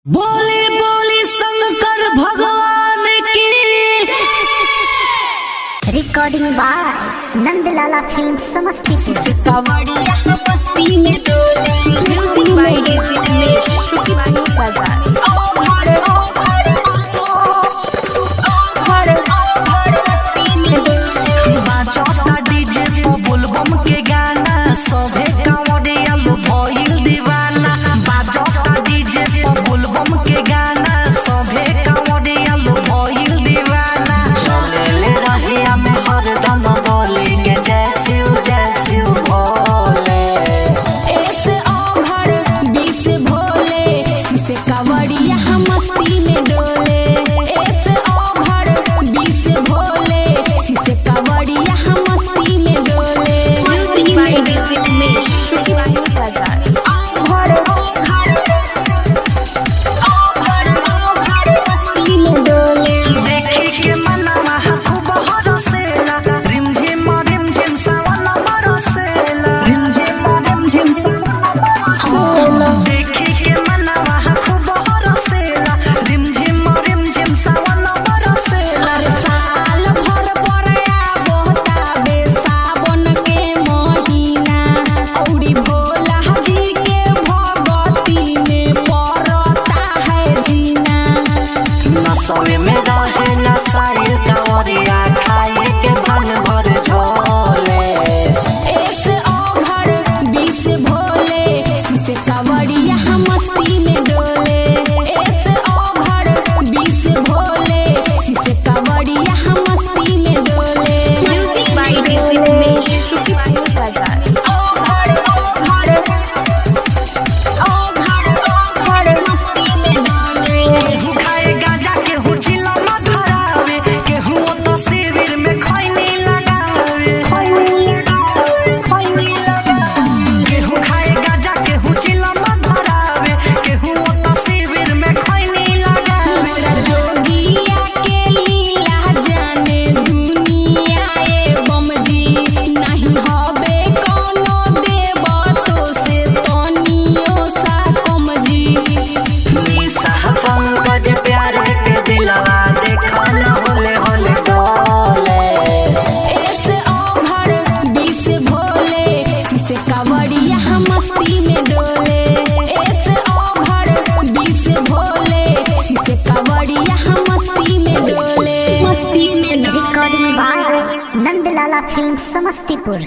बोले बोले शंकर भगवान की। Recording by Nandlala film Samastipur. कावड़िया मस्ती में डोले म्यूजिक बाय डीजे उमेश शुक्रिया बाजार मस्ती में डोले बाजता डीजे पे बुलबम के गाना सभे कांवड़िया लो भइल दीवाना। बाजता डीजे पे बुलबम के गाना सभे कांवड़िया लो भइल दीवाना। चले ले रहिया में हरदम बोले के जय शिव भोले। ऐसे ओघर बीस भोले से कावड़िया मस्ती में डोले। ऐसे ओघर बीस भोले से कावड़िया मस्ती में डोले। म्यूजिक बाय डीजे उमेश शुक्रिया बाजार मस्ती में डोले। देखी के मनवा खूब हरसेला रिमझिम रिमझिम सावन बरसेला। रिमझिम रिमझिम सावन बरसेला। देखी के मनवा खूब हरसेला रिमझिम रिमझिम सावन बरसेला। साल भर परया बहताबे सावन के महीना। औरी भोला जी के भगती में पड़ता है जीना। नसवे में रहे नसाइल कांवरिया खाए के भंग भर झोले। ऐसे ओघर बीस भोले से कावड़िया मस्ती में डोले। ऐसे ओघर बीस भोले से कावड़िया मस्ती में डोले। म्यूजिक बाय डीजे उमेश शुक्रिया बाजार मस्ती में डोले। केहू खाए गांजा केहू चिलम धरावे केहू तो शिविर में खैनी लगावे। केहू खाए गांजा केहू चिलम धरावे केहू तो शिविर में खैनी लगावे। जोगिया के लीला जाने दुनिया ए बमजी। नहीं हबे कोनो देवतो से तनियो सा कमजी। निशा पंकज प्यार के दिलवा देखो न होले होले डोले। ऐसे ओघर बीस भोले से कावड़िया मस्ती में डोले। ऐसे ओघर बीस भोले से कावड़िया मस्ती में डोले। मस्ती में डोले। Recording by Nandlala film Samastipur.